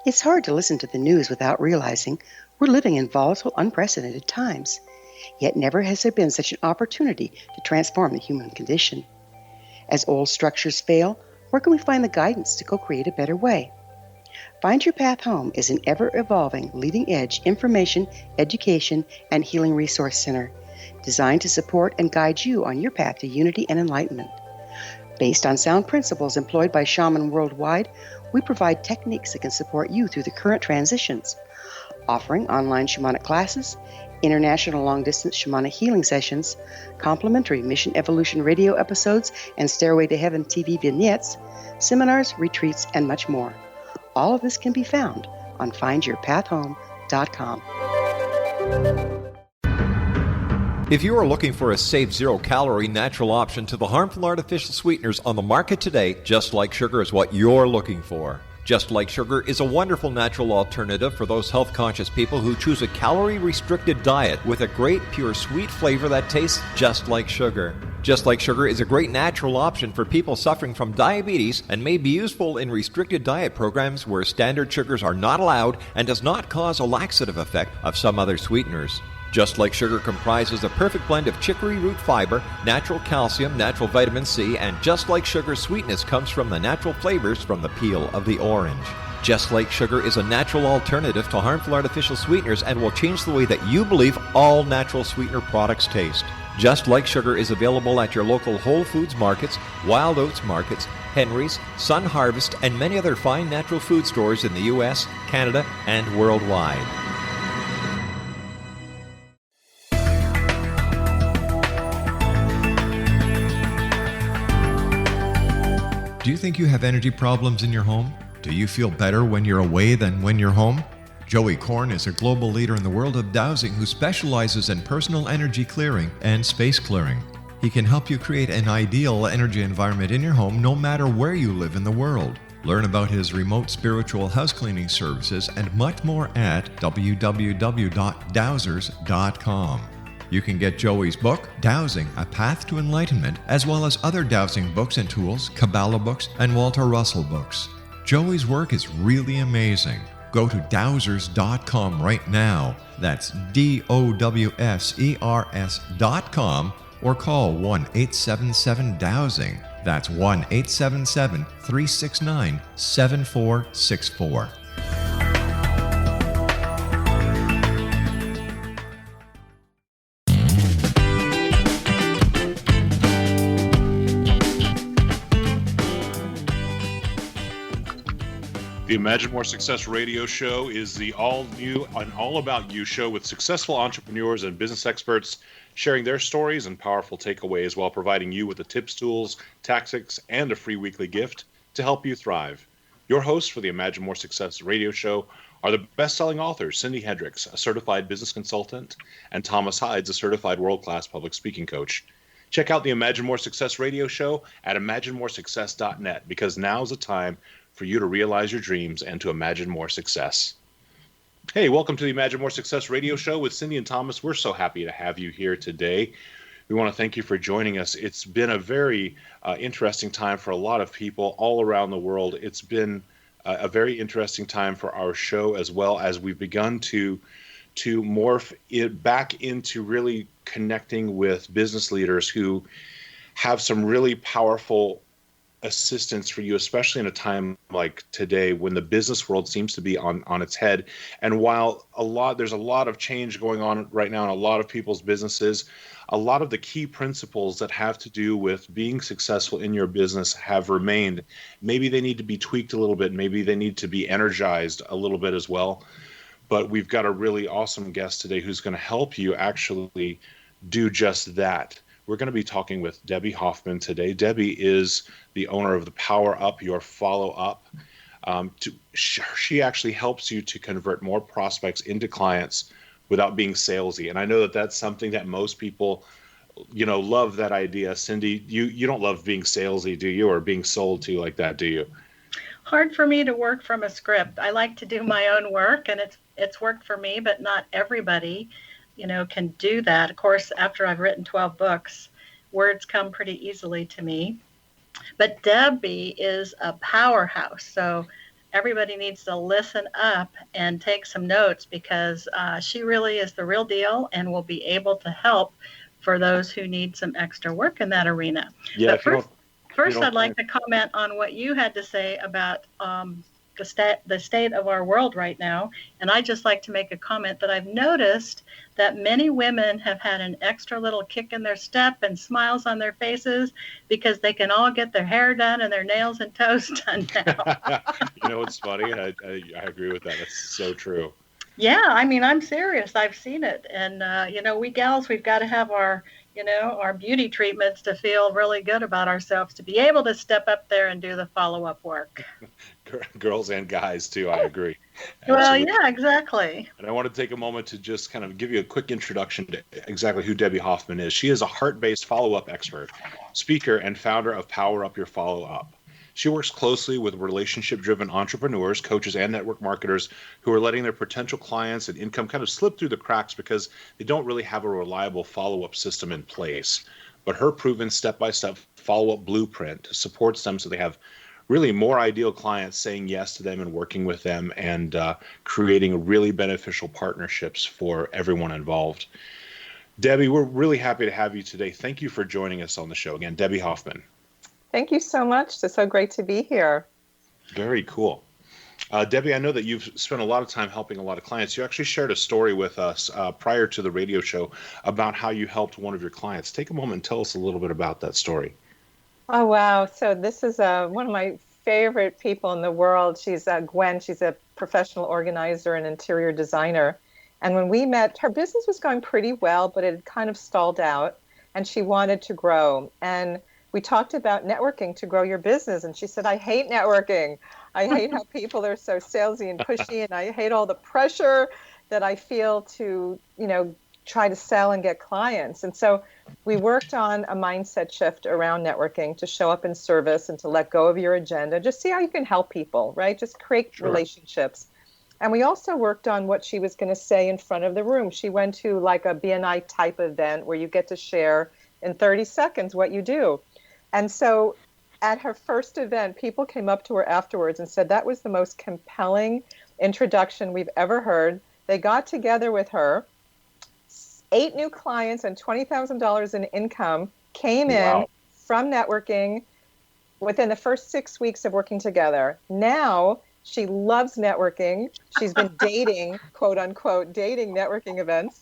It's hard to listen to the news without realizing we're living in volatile, unprecedented times. Yet never has there been such an opportunity to transform the human condition. As old structures fail, where can we find the guidance to co-create a better way? Find Your Path Home is an ever-evolving, leading-edge information, education, and healing resource center designed to support and guide you on your path to unity and enlightenment. Based on sound principles employed by shamans worldwide, we provide techniques that can support you through the current transitions, offering online shamanic classes, international long-distance shamanic healing sessions, complimentary Mission Evolution radio episodes and Stairway to Heaven TV vignettes, seminars, retreats, and much more. All of this can be found on findyourpathhome.com. If you are looking for a safe, zero-calorie natural option to the harmful artificial sweeteners on the market today, Just Like Sugar is what you're looking for. Just Like Sugar is a wonderful natural alternative for those health-conscious people who choose a calorie-restricted diet with a great, pure, sweet flavor that tastes just like sugar. Just Like Sugar is a great natural option for people suffering from diabetes and may be useful in restricted diet programs where standard sugars are not allowed and does not cause a laxative effect of some other sweeteners. Just Like Sugar comprises a perfect blend of chicory root fiber, natural calcium, natural vitamin C, and Just Like Sugar's sweetness comes from the natural flavors from the peel of the orange. Just Like Sugar is a natural alternative to harmful artificial sweeteners and will change the way that you believe all natural sweetener products taste. Just Like Sugar is available at your local Whole Foods markets, Wild Oats markets, Henry's, Sun Harvest, and many other fine natural food stores in the U.S., Canada, and worldwide. Do you think you have energy problems in your home? Do you feel better when you're away than when you're home? Joey Korn is a global leader in the world of dowsing who specializes in personal energy clearing and space clearing. He can help you create an ideal energy environment in your home no matter where you live in the world. Learn about his remote spiritual house cleaning services and much more at www.dowsers.com. You can get Joey's book, Dowsing, A Path to Enlightenment, as well as other dowsing books and tools, Kabbalah books, and Walter Russell books. Joey's work is really amazing. Go to dowsers.com right now. That's DOWSERS.com or call 1-877-DOWSING. That's 1-877-369-7464. The Imagine More Success radio show is the all-new and all-about-you show with successful entrepreneurs and business experts sharing their stories and powerful takeaways while providing you with the tips, tools, tactics, and a free weekly gift to help you thrive. Your hosts for the Imagine More Success radio show are the best-selling authors Cindy Hendricks, a certified business consultant, and Thomas Hides, a certified world-class public speaking coach. Check out the Imagine More Success radio show at imaginemoresuccess.net because now's the time for you to realize your dreams and to imagine more success. Hey, welcome to the Imagine More Success radio show with Cindy and Thomas. We're so happy to have you here today. We want to thank you for joining us. It's been a very interesting time for a lot of people all around the world. It's been a very interesting time for our show as well as we've begun to morph it back into really connecting with business leaders who have some really powerful assistance for you, especially in a time like today when the business world seems to be on its head. And while there's a lot of change going on right now in a lot of people's businesses, a lot of the key principles that have to do with being successful in your business have remained. Maybe they need to be tweaked a little bit. Maybe they need to be energized a little bit as well. But we've got a really awesome guest today who's going to help you actually do just that. We're going to be talking with Debbi Hoffman today. Debbi is the owner of the Power Up Your Follow Up. She actually helps you to convert more prospects into clients without being salesy. And I know that that's something that most people, love that idea. Cindy, you don't love being salesy, do you? Or being sold to like that, do you? Hard for me to work from a script. I like to do my own work, and it's worked for me, but not everybody can do that. Of course, after I've written 12 books, words come pretty easily to me. But Debbi is a powerhouse. So everybody needs to listen up and take some notes, because she really is the real deal and will be able to help for those who need some extra work in that arena. Yeah, But if you don't, first I'd like to comment on what you had to say about the state of our world right now. And I just like to make a comment that I've noticed that many women have had an extra little kick in their step and smiles on their faces because they can all get their hair done and their nails and toes done now. You know what's funny? I agree with that. That's so true. Yeah, I mean, I'm serious. I've seen it. And, we gals, we've got to have our beauty treatments to feel really good about ourselves, to be able to step up there and do the follow-up work. Girls and guys, too. I agree. Well, Absolutely. yeah, exactly. And I want to take a moment to just kind of give you a quick introduction to exactly who Debbi Hoffman is. She is a heart-based follow-up expert, speaker, and founder of Power Up Your Follow-Up. She works closely with relationship-driven entrepreneurs, coaches, and network marketers who are letting their potential clients and income kind of slip through the cracks because they don't really have a reliable follow-up system in place. But her proven step-by-step follow-up blueprint supports them so they have really more ideal clients saying yes to them and working with them and creating really beneficial partnerships for everyone involved. Debbi, we're really happy to have you today. Thank you for joining us on the show again. Debbi Hoffman. Thank you so much. It's so great to be here. Very cool. Debbi, I know that you've spent a lot of time helping a lot of clients. You actually shared a story with us prior to the radio show about how you helped one of your clients. Take a moment and tell us a little bit about that story. Oh, wow. So this is one of my favorite people in the world. She's Gwen. She's a professional organizer and interior designer. And when we met, her business was going pretty well, but it had kind of stalled out, and she wanted to grow. And we talked about networking to grow your business. And she said, I hate networking. I hate how people are so salesy and pushy. And I hate all the pressure that I feel to, try to sell and get clients. And so we worked on a mindset shift around networking to show up in service and to let go of your agenda. Just see how you can help people, right? Just create relationships. And we also worked on what she was going to say in front of the room. She went to like a BNI type event where you get to share in 30 seconds what you do. And so at her first event, people came up to her afterwards and said that was the most compelling introduction we've ever heard. They got together with her. 8 new clients and $20,000 in income came in from networking within the first 6 weeks of working together. Now she loves networking. She's been dating, quote unquote, dating networking events.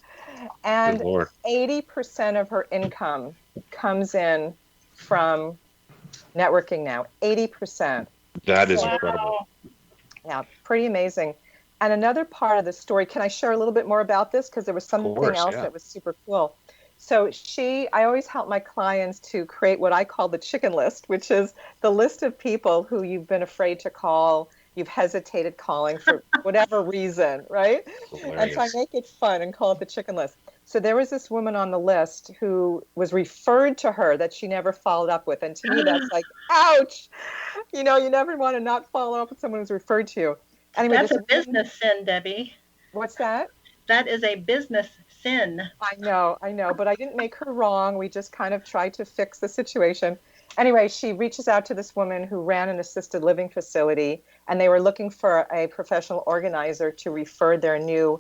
And 80% of her income comes in from networking now. 80%. That is incredible. Yeah, pretty amazing. And another part of the story, can I share a little bit more about this? Because there was something else that was super cool. So I always help my clients to create what I call the chicken list, which is the list of people who you've been afraid to call, you've hesitated calling for whatever reason, right? Hilarious. And so I make it fun and call it the chicken list. So there was this woman on the list who was referred to her that she never followed up with. And to me, that's like, ouch. You never want to not follow up with someone who's referred to you. Anyway, that's a business sin, Debbi. What's that? That is a business sin. I know, but I didn't make her wrong. We just kind of tried to fix the situation. Anyway, she reaches out to this woman who ran an assisted living facility, and they were looking for a professional organizer to refer their new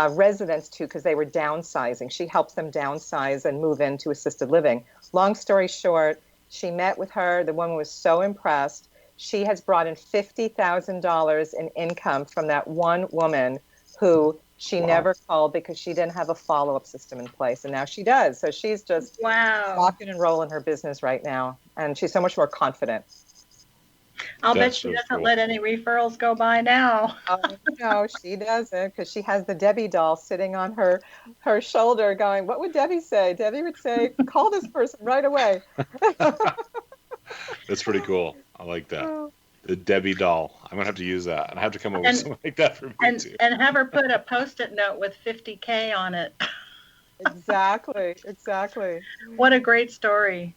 residents to because they were downsizing. She helps them downsize and move into assisted living. Long story short, she met with her. The woman was so impressed. She has brought in $50,000 in income from that one woman who she never called because she didn't have a follow-up system in place. And now she does. So she's just rocking and rolling her business right now. And she's so much more confident. I'll bet she doesn't let any referrals go by now. No, she doesn't, because she has the Debbi doll sitting on her shoulder going, what would Debbi say? Debbi would say, call this person right away. That's pretty cool. I like that. The Debbi doll. I'm going to have to use that. And I have to come up with something like that for me, too. And have her put a Post-it note with 50K on it. Exactly. What a great story.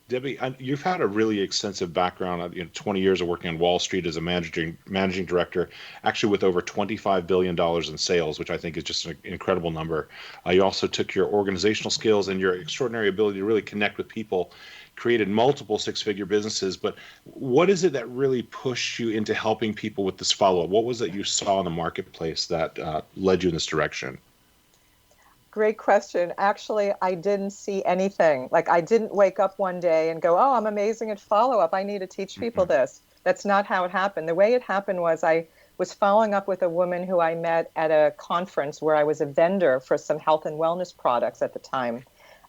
Debbie, you've had a really extensive background, 20 years of working on Wall Street as a managing director, actually with over $25 billion in sales, which I think is just an incredible number. You also took your organizational skills and your extraordinary ability to really connect with people, created multiple six-figure businesses. But what is it that really pushed you into helping people with this follow-up? What was it you saw in the marketplace that led you in this direction? Great question. Actually, I didn't see anything. Like, I didn't wake up one day and go, oh, I'm amazing at follow-up. I need to teach people this. That's not how it happened. The way it happened was I was following up with a woman who I met at a conference where I was a vendor for some health and wellness products at the time.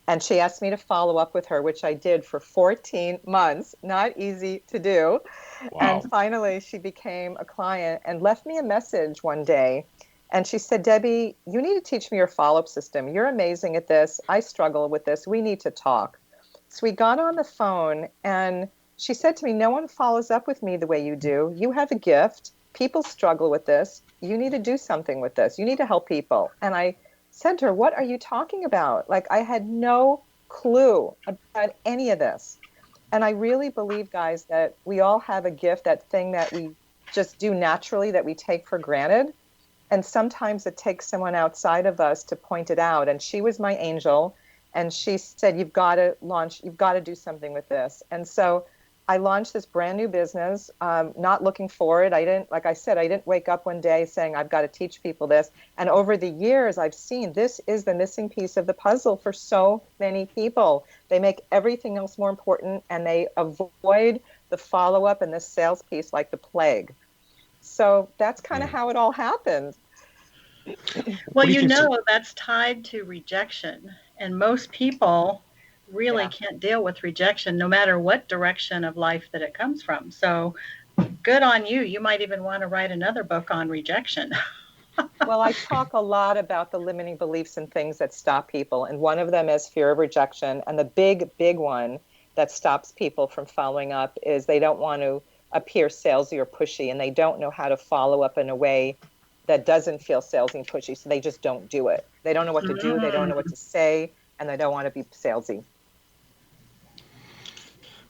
And she asked me to follow up with her, which I did for 14 months. Not easy to do. Wow. And finally, she became a client and left me a message one day. And she said, Debbie, you need to teach me your follow-up system. You're amazing at this. I struggle with this. We need to talk. So we got on the phone, and she said to me, no one follows up with me the way you do. You have a gift. People struggle with this. You need to do something with this. You need to help people. And I said to her, what are you talking about? Like, I had no clue about any of this. And I really believe, guys, that we all have a gift, that thing that we just do naturally, that we take for granted. And sometimes it takes someone outside of us to point it out. And she was my angel. And she said, you've got to do something with this. And so I launched this brand new business, not looking for it. Like I said, I didn't wake up one day saying, I've got to teach people this. And over the years, I've seen this is the missing piece of the puzzle for so many people. They make everything else more important, and they avoid the follow-up and the sales piece like the plague. So that's kind of how it all happened. Well, that's tied to rejection. And most people really can't deal with rejection, no matter what direction of life that it comes from. So good on you. You might even want to write another book on rejection. Well, I talk a lot about the limiting beliefs and things that stop people. And one of them is fear of rejection. And the big one that stops people from following up is they don't want to appear salesy or pushy, and they don't know how to follow up in a way that doesn't feel salesy and pushy, so they just don't do it. They don't know what to do, they don't know what to say, and they don't want to be salesy.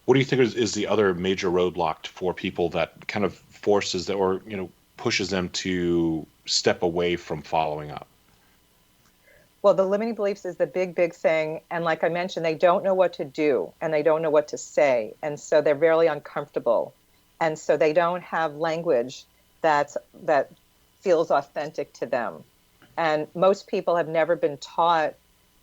What do you think is the other major roadblock for people that kind of forces that, or pushes them to step away from following up? Well, the limiting beliefs is the big thing. And like I mentioned, they don't know what to do, and they don't know what to say. And so they're very uncomfortable. And so they don't have language that feels authentic to them. And most people have never been taught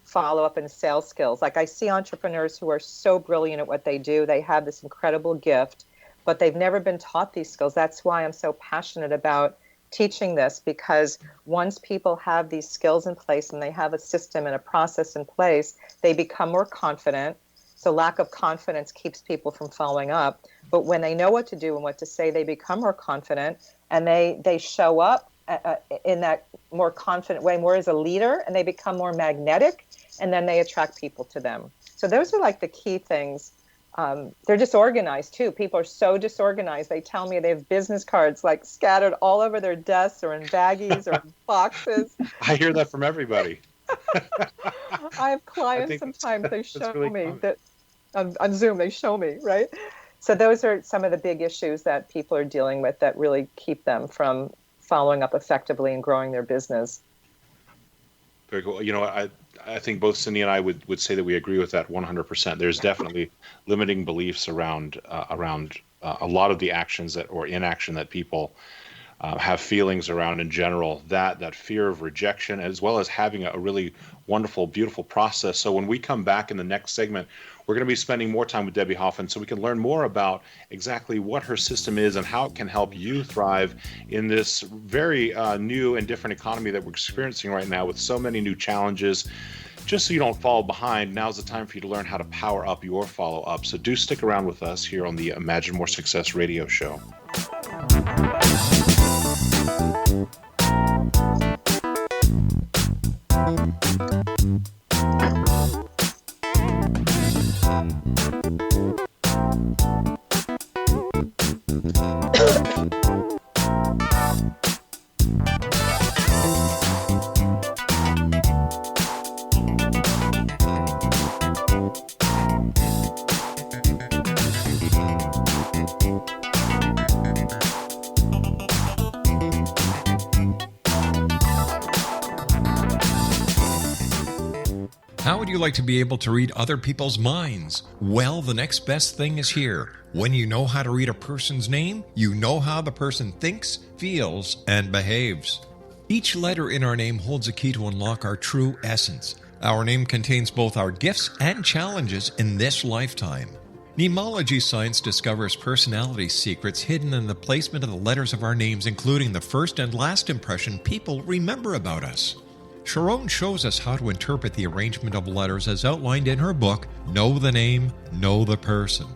follow-up and sales skills. Like, I see entrepreneurs who are so brilliant at what they do. They have this incredible gift, but they've never been taught these skills. That's why I'm so passionate about teaching this, because once people have these skills in place and they have a system and a process in place, they become more confident. So lack of confidence keeps people from following up. But when they know what to do and what to say, they become more confident, and they show up in that more confident way, more as a leader, and they become more magnetic, and then they attract people to them. So those are like the key things. They're disorganized too. People are so disorganized. They tell me they have business cards like scattered all over their desks or in baggies or in boxes. I hear that from everybody. I have clients sometimes, they show really me that on Zoom, they show me, right? So those are some of the big issues that people are dealing with that really keep them from following up effectively and growing their business. Very cool. I think both Cindy and I would say that we agree with that 100%. There's definitely limiting beliefs around a lot of the actions or inaction that people have feelings around in general, that fear of rejection, as well as having a really wonderful, beautiful process. So when we come back in the next segment, we're going to be spending more time with Debbie Hoffman so we can learn more about exactly what her system is and how it can help you thrive in this very new and different economy that we're experiencing right now with so many new challenges. Just so you don't fall behind, now's the time for you to learn how to power up your follow-up. So do stick around with us here on the Imagine More Success radio show. How would you like to be able to read other people's minds? Well, the next best thing is here. When you know how to read a person's name, you know how the person thinks, feels, and behaves. Each letter in our name holds a key to unlock our true essence. Our name contains both our gifts and challenges in this lifetime. Mnemology science discovers personality secrets hidden in the placement of the letters of our names, including the first and last impression people remember about us. Sharon shows us how to interpret the arrangement of letters as outlined in her book, Know the Name, Know the Person.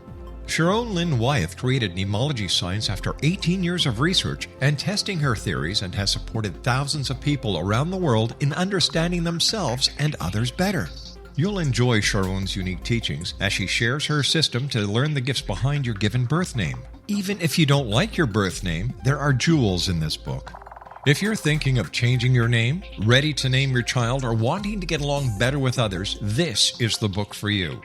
Sharon Lynn Wyeth created mnemology science after 18 years of research and testing her theories, and has supported thousands of people around the world in understanding themselves and others better. You'll enjoy Sharon's unique teachings as she shares her system to learn the gifts behind your given birth name. Even if you don't like your birth name, there are jewels in this book. If you're thinking of changing your name, ready to name your child, or wanting to get along better with others, this is the book for you.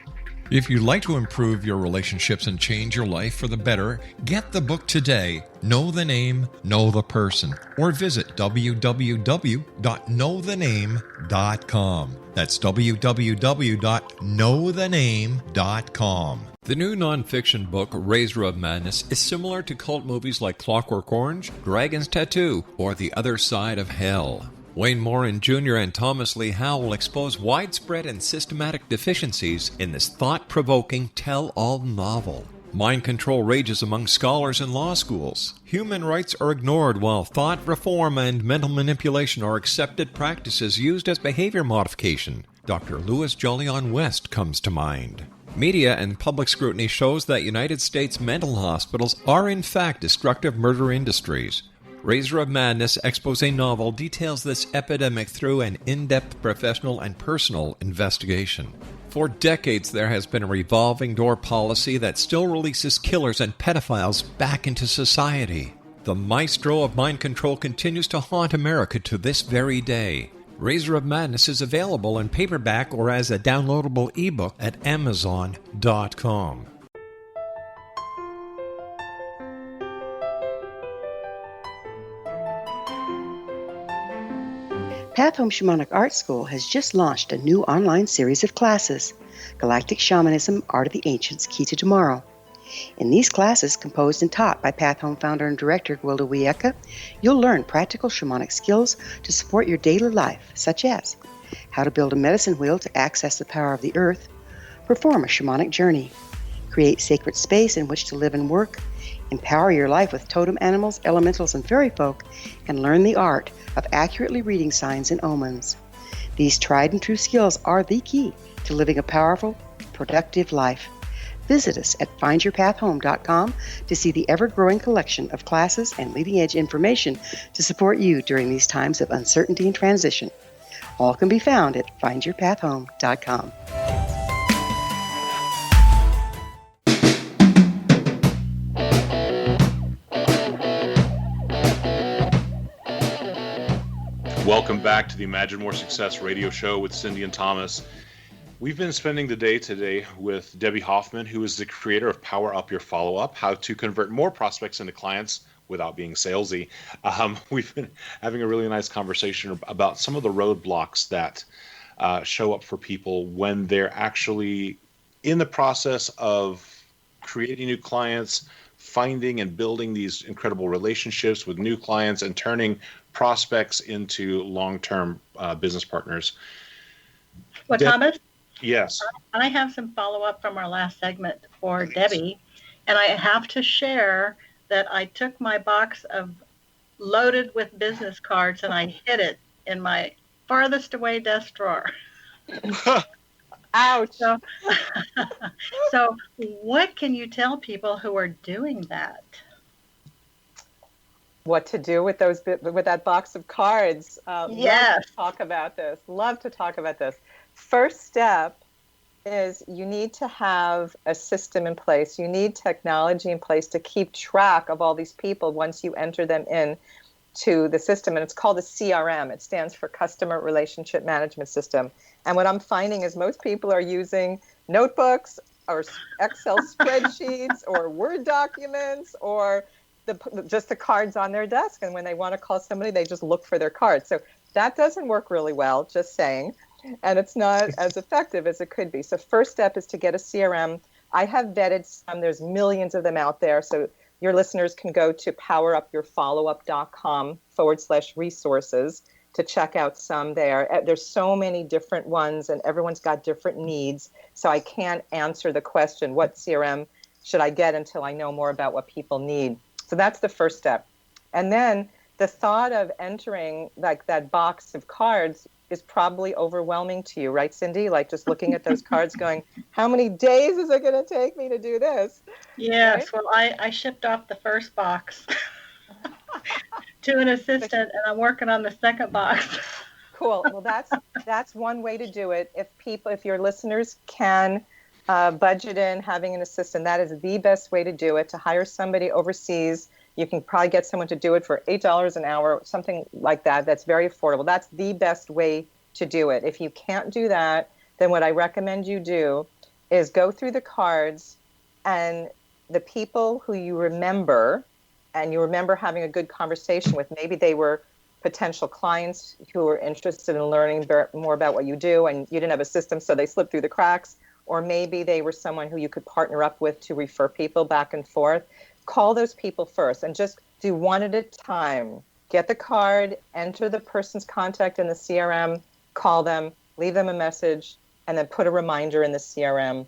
If you'd like to improve your relationships and change your life for the better, get the book today, Know the Name, Know the Person, or visit www.knowthename.com. That's www.knowthename.com. The new nonfiction book, Razor of Madness, is similar to cult movies like Clockwork Orange, Dragon's Tattoo, or The Other Side of Hell. Wayne Morin Jr. and Thomas Lee Howell will expose widespread and systematic deficiencies in this thought-provoking tell-all novel. Mind control rages among scholars in law schools. Human rights are ignored while thought reform and mental manipulation are accepted practices used as behavior modification. Dr. Louis Jolyon West comes to mind. Media and public scrutiny shows that United States mental hospitals are in fact destructive murder industries. Razor of Madness expose novel details this epidemic through an in-depth professional and personal investigation. For decades, there has been a revolving door policy that still releases killers and pedophiles back into society. The maestro of mind control continues to haunt America to this very day. Razor of Madness is available in paperback or as a downloadable ebook at Amazon.com. Path Home Shamanic Art School has just launched a new online series of classes, Galactic Shamanism, Art of the Ancients, Key to Tomorrow. In these classes, composed and taught by Path Home founder and director Gwilda Wiyaka, you'll learn practical shamanic skills to support your daily life, such as how to build a medicine wheel to access the power of the earth, perform a shamanic journey, create sacred space in which to live and work, empower your life with totem animals, elementals, and fairy folk, and learn the art of accurately reading signs and omens. These tried and true skills are the key to living a powerful, productive life. Visit us at findyourpathhome.com to see the ever-growing collection of classes and leading-edge information to support you during these times of uncertainty and transition. All can be found at findyourpathhome.com. Welcome back to the Imagine More Success radio show with Cindy and Thomas. We've been spending the day today with Debbi Hoffman, who is the creator of Power Up Your Follow-Up, how to convert more prospects into clients without being salesy. We've been having a really nice conversation about some of the roadblocks that show up for people when they're actually in the process of creating new clients, finding and building these incredible relationships with new clients, and turning prospects into long-term business partners. Well, Thomas? Yes. I have some follow-up from our last segment for Debbi, and I have to share that I took my box of loaded with business cards and I hid it in my farthest away desk drawer. Ouch. So what can you tell people who are doing that? What to do with that box of cards? Yes. Love to talk about this. Love to talk about this. First step is you need to have a system in place. You need technology in place to keep track of all these people once you enter them in to the system. And it's called a CRM. It stands for Customer Relationship Management System. And what I'm finding is most people are using notebooks or Excel spreadsheets or Word documents or just the cards on their desk. And when they want to call somebody, they just look for their cards. So that doesn't work really well, just saying. and it's not as effective as it could be. So first step is to get a CRM. I have vetted some. There's millions of them out there. So your listeners can go to powerupyourfollowup.com/resources to check out some there. There's so many different ones, and everyone's got different needs. So I can't answer the question, what CRM should I get, until I know more about what people need. So that's the first step. And then the thought of entering like that box of cards is probably overwhelming to you, right, Cindy? Like just looking at those cards going, how many days is it going to take me to do this? Yes, Right? well, I shipped off the first box to an assistant, and I'm working on the second box. Cool. Well, that's one way to do it. If your listeners can budget in having an assistant, that is the best way to do it. To hire somebody overseas, you can probably get someone to do it for $8 an hour, something like that. That's very affordable. That's the best way to do it. If you can't do that, then what I recommend you do is go through the cards, and the people who you remember, and you remember having a good conversation with, maybe they were potential clients who were interested in learning more about what you do, and you didn't have a system, so they slipped through the cracks. Or maybe they were someone who you could partner up with to refer people back and forth. Call those people first and just do one at a time. Get the card, enter the person's contact in the CRM, call them, leave them a message, and then put a reminder in the CRM.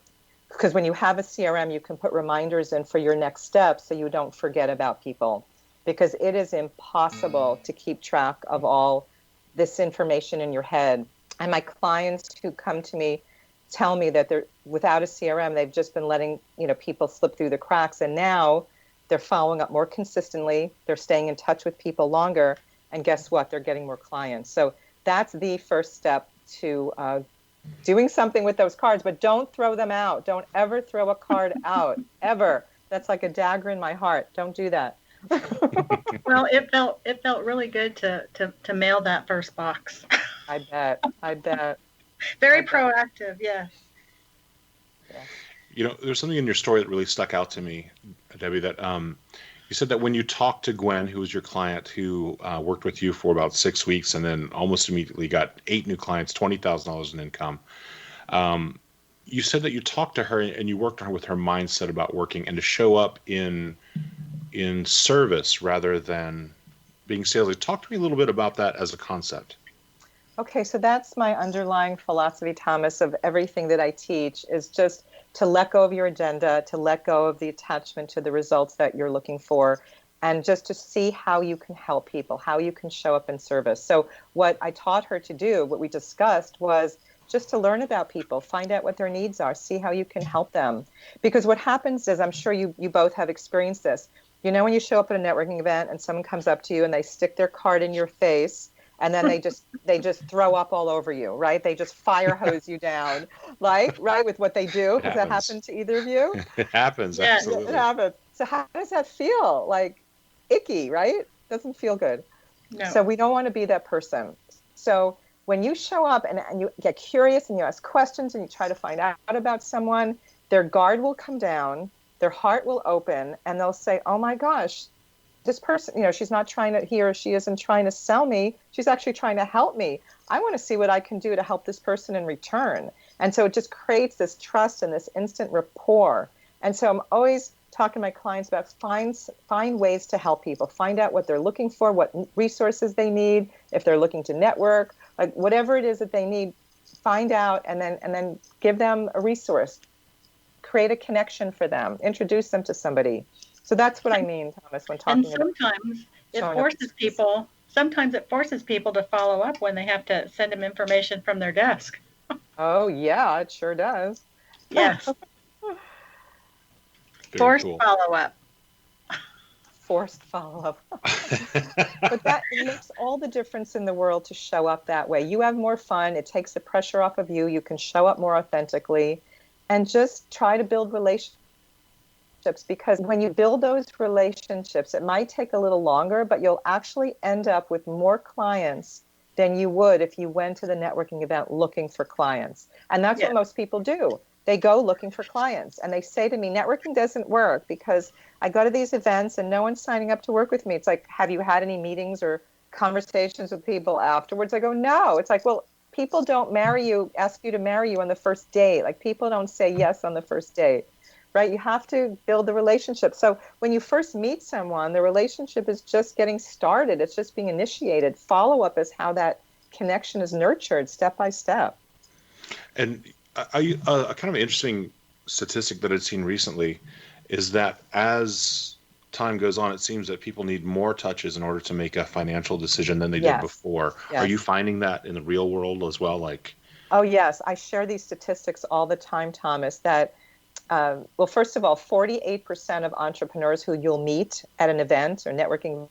Because when you have a CRM, you can put reminders in for your next step so you don't forget about people. Because it is impossible to keep track of all this information in your head. And my clients who come to me tell me that they're without a CRM, they've just been letting people slip through the cracks, and now they're following up more consistently. They're staying in touch with people longer, and guess what? They're getting more clients. So that's the first step to doing something with those cards. But don't throw them out. Don't ever throw a card out, ever. That's like a dagger in my heart. Don't do that. Well, it felt really good to mail that first box. I bet. Very proactive, yes. Yeah. There's something in your story that really stuck out to me, Debbi, that you said that when you talked to Gwen, who was your client, who worked with you for about 6 weeks and then almost immediately got 8 new clients, $20,000 in income. You said that you talked to her and you worked on her with her mindset about working and to show up in service rather than being salesy. Talk to me a little bit about that as a concept. Okay, so that's my underlying philosophy, Thomas, of everything that I teach, is just to let go of your agenda, to let go of the attachment to the results that you're looking for, and just to see how you can help people, how you can show up in service. So what I taught her to do, what we discussed, was just to learn about people, find out what their needs are, see how you can help them. Because what happens is, I'm sure you both have experienced this, when you show up at a networking event and someone comes up to you and they stick their card in your face, and then they just throw up all over you, right? They just fire hose you down, right, with what they do. Has that happened to either of you? It happens, Yeah. absolutely. It happens. So how does that feel? Like icky, right? Doesn't feel good. No. So we don't want to be that person. So when you show up and you get curious and you ask questions and you try to find out about someone, their guard will come down, their heart will open, and they'll say, oh my gosh, this person, she's not he or she isn't trying to sell me. She's actually trying to help me. I want to see what I can do to help this person in return. And so it just creates this trust and this instant rapport. And so I'm always talking to my clients about find ways to help people, find out what they're looking for, what resources they need, if they're looking to network, like whatever it is that they need, find out and then give them a resource, create a connection for them, introduce them to somebody. So that's what I mean, Thomas, when talking about. And sometimes it forces people to follow up when they have to send them information from their desk. Oh yeah, it sure does. Yes. Forced follow-up. Forced follow-up. But it makes all the difference in the world to show up that way. You have more fun. It takes the pressure off of you. You can show up more authentically, and just try to build relationships. Because when you build those relationships, it might take a little longer, but you'll actually end up with more clients than you would if you went to the networking event looking for clients. And that's what most people do. They go looking for clients, and they say to me, networking doesn't work because I go to these events and no one's signing up to work with me. It's like, have you had any meetings or conversations with people afterwards? I go, no. It's like, well, people don't ask you to marry you on the first date. Like, people don't say yes on the first date, right? You have to build the relationship. So when you first meet someone, the relationship is just getting started. It's just being initiated. Follow-up is how that connection is nurtured step by step. And a kind of interesting statistic that I'd seen recently is that as time goes on, it seems that people need more touches in order to make a financial decision than they did before. Are you finding that in the real world as well? Like, oh, yes. I share these statistics all the time, Thomas, that, well, first of all, 48% of entrepreneurs who you'll meet at an event or networking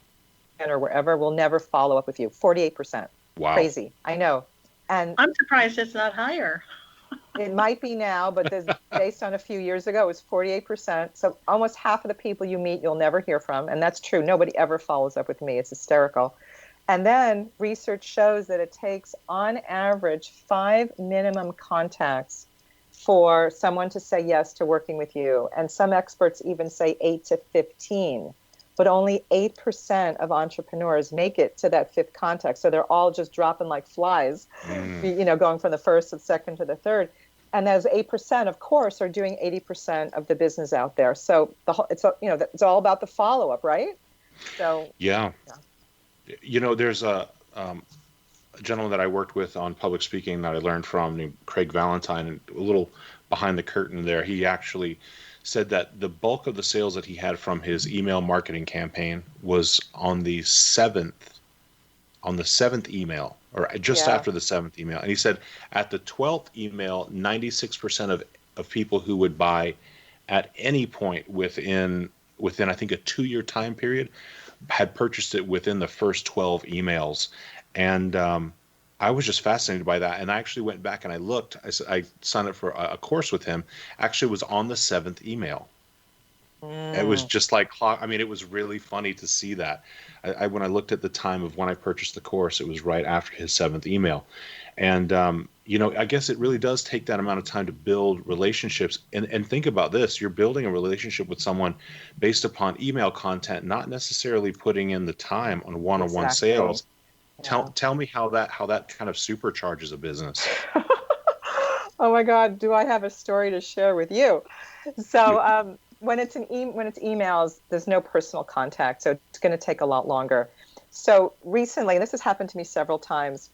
event or wherever will never follow up with you. 48%. Wow. Crazy. I know. And I'm surprised it's not higher. it might be now, but based on a few years ago, it was 48%. So almost half of the people you meet, you'll never hear from. And that's true. Nobody ever follows up with me. It's hysterical. And then research shows that it takes, on average, 5 minimum contacts for someone to say yes to working with you. And some experts even say 8 to 15. But only 8% of entrepreneurs make it to that 5th contact. So they're all just dropping like flies, going from the first to the second to the third. And those 8%, of course, are doing 80% of the business out there. So it's all about the follow-up, right? So yeah. There's a gentleman that I worked with on public speaking that I learned from, named Craig Valentine, and a little behind the curtain there. He actually said that the bulk of the sales that he had from his email marketing campaign was on the seventh email, or just after the 7th email. And he said at the 12th email, 96% of people who would buy at any point within I think a 2-year time period had purchased it within the first 12 emails. And I was just fascinated by that. And I actually went back and I looked. I signed up for a course with him. Actually, it was on the 7th email. It was just like, I mean, it was really funny to see that. When I looked at the time of when I purchased the course, it was right after his 7th email. And, I guess it really does take that amount of time to build relationships. And think about this. You're building a relationship with someone based upon email content, not necessarily putting in the time on one-on-one sales. Yeah. Tell me how that kind of supercharges a business. Oh my God, do I have a story to share with you? So when it's emails, there's no personal contact, so it's going to take a lot longer. So recently, and this has happened to me several times,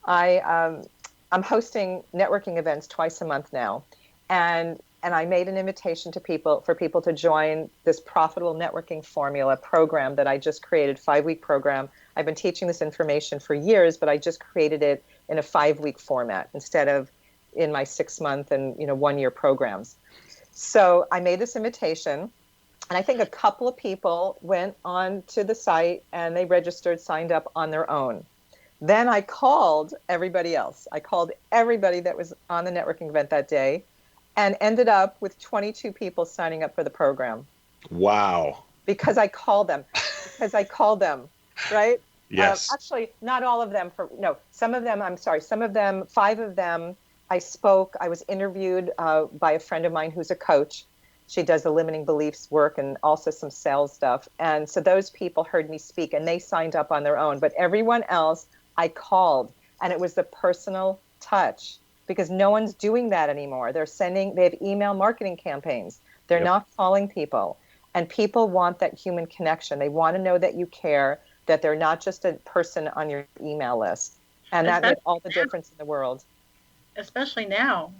I'm hosting networking events twice a month now, and I made an invitation for people to join this profitable networking formula program that I just created, 5-week program. I've been teaching this information for years, but I just created it in a 5-week format instead of in my 6-month and 1-year programs. So I made this invitation, and I think a couple of people went on to the site and they registered, signed up on their own. Then I called everybody else. I called everybody that was on the networking event that day, and ended up with 22 people signing up for the program. Wow. Because I called them, right? Yes. Actually, not all of them. Some of them, 5 of them, I was interviewed by a friend of mine who's a coach. She does the limiting beliefs work and also some sales stuff. And so those people heard me speak and they signed up on their own. But everyone else I called, and it was the personal touch, because no one's doing that anymore. They have email marketing campaigns. They're not calling people. And people want that human connection. They want to know that you care, that they're not just a person on your email list. And that made all the difference in the world. Especially now.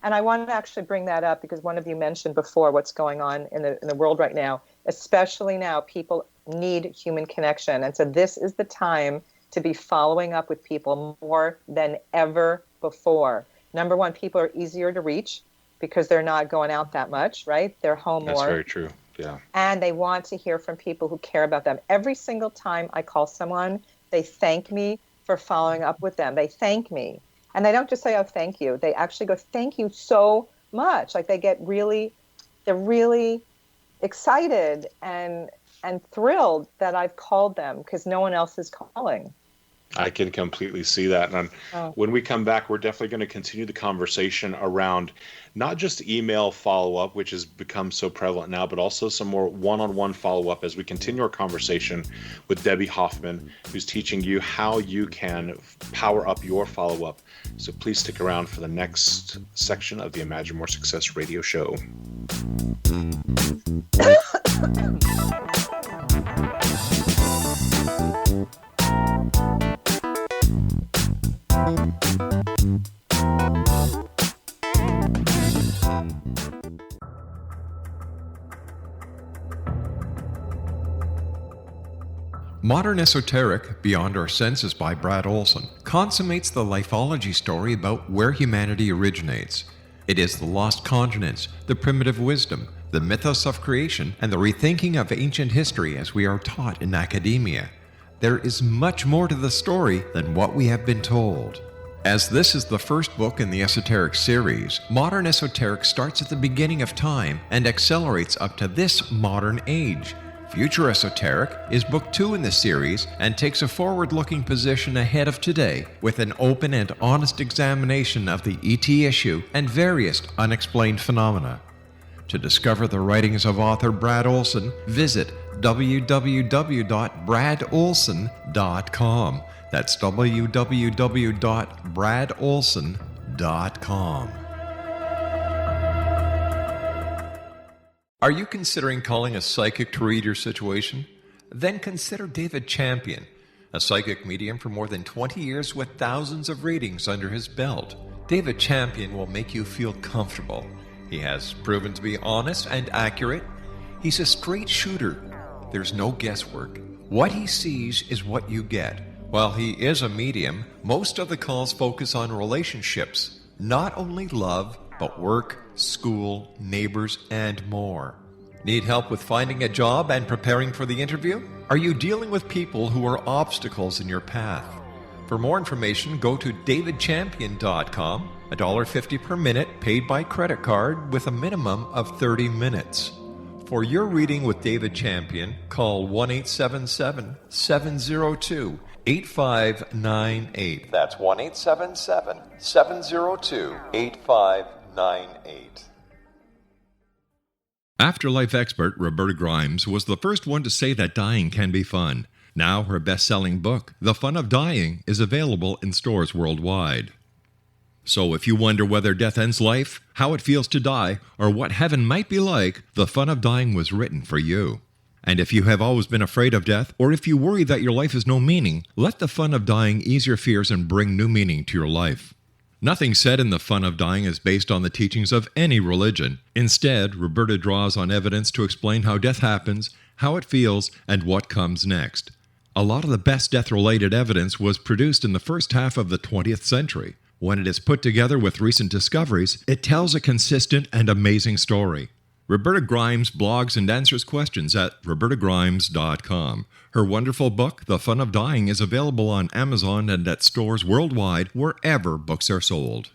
And I want to actually bring that up because one of you mentioned before what's going on in the world right now. Especially now, people need human connection. And so this is the time to be following up with people more than ever before. Number one, people are easier to reach because they're not going out that much, right? They're home more. That's very true. Yeah. And they want to hear from people who care about them. Every single time I call someone, they thank me for following up with them. They thank me. And they don't just say, oh, thank you. They actually go, thank you so much. Like they're really excited and thrilled that I've called them because no one else is calling. I can completely see that. And Oh. when we come back, we're definitely going to continue the conversation around not just email follow-up, which has become so prevalent now, but also some more one-on-one follow-up as we continue our conversation with Debbi Hoffman, who's teaching you how you can power up your follow-up. So please stick around for the next section of the Imagine More Success radio show. Modern Esoteric, Beyond Our Senses by Brad Olson, consummates the lifology story about where humanity originates. It is the lost continents, the primitive wisdom, the mythos of creation, and the rethinking of ancient history as we are taught in academia. There is much more to the story than what we have been told. As this is the first book in the Esoteric series, Modern Esoteric starts at the beginning of time and accelerates up to this modern age. Future Esoteric is book 2 in the series and takes a forward-looking position ahead of today with an open and honest examination of the ET issue and various unexplained phenomena. To discover the writings of author Brad Olson, visit www.bradolson.com. That's www.bradolson.com. Are you considering calling a psychic to read your situation? Then consider David Champion, a psychic medium for more than 20 years with thousands of readings under his belt. David Champion will make you feel comfortable. He has proven to be honest and accurate. He's a straight shooter. There's no guesswork. What he sees is what you get. While he is a medium, most of the calls focus on relationships, not only love, but work, school, neighbors, and more. Need help with finding a job and preparing for the interview? Are you dealing with people who are obstacles in your path? For more information, go to davidchampion.com, $1.50 per minute paid by credit card with a minimum of 30 minutes. For your reading with David Champion, call 1-877-702-8598. That's 1-877-702-8598. Afterlife expert Roberta Grimes was the first one to say that dying can be fun. Now her best-selling book, The Fun of Dying, is available in stores worldwide. So if you wonder whether death ends life, how it feels to die, or what heaven might be like, The Fun of Dying was written for you. And if you have always been afraid of death, or if you worry that your life has no meaning, let The Fun of Dying ease your fears and bring new meaning to your life. Nothing said in The Fun of Dying is based on the teachings of any religion. Instead, Roberta draws on evidence to explain how death happens, how it feels, and what comes next. A lot of the best death-related evidence was produced in the first half of the 20th century. When it is put together with recent discoveries, it tells a consistent and amazing story. Roberta Grimes blogs and answers questions at robertagrimes.com. Her wonderful book, The Fun of Dying, is available on Amazon and at stores worldwide wherever books are sold.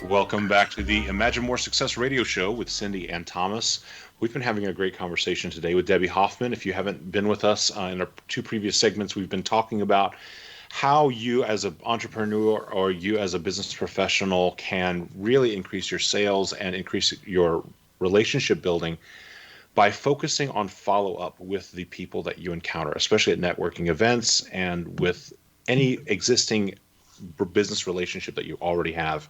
Welcome back to the Imagine More Success radio show with Cindy and Thomas. We've been having a great conversation today with Debbi Hoffman. If you haven't been with us in our 2 previous segments, we've been talking about how you as an entrepreneur or you as a business professional can really increase your sales and increase your relationship building by focusing on follow-up with the people that you encounter, especially at networking events and with any existing business relationship that you already have.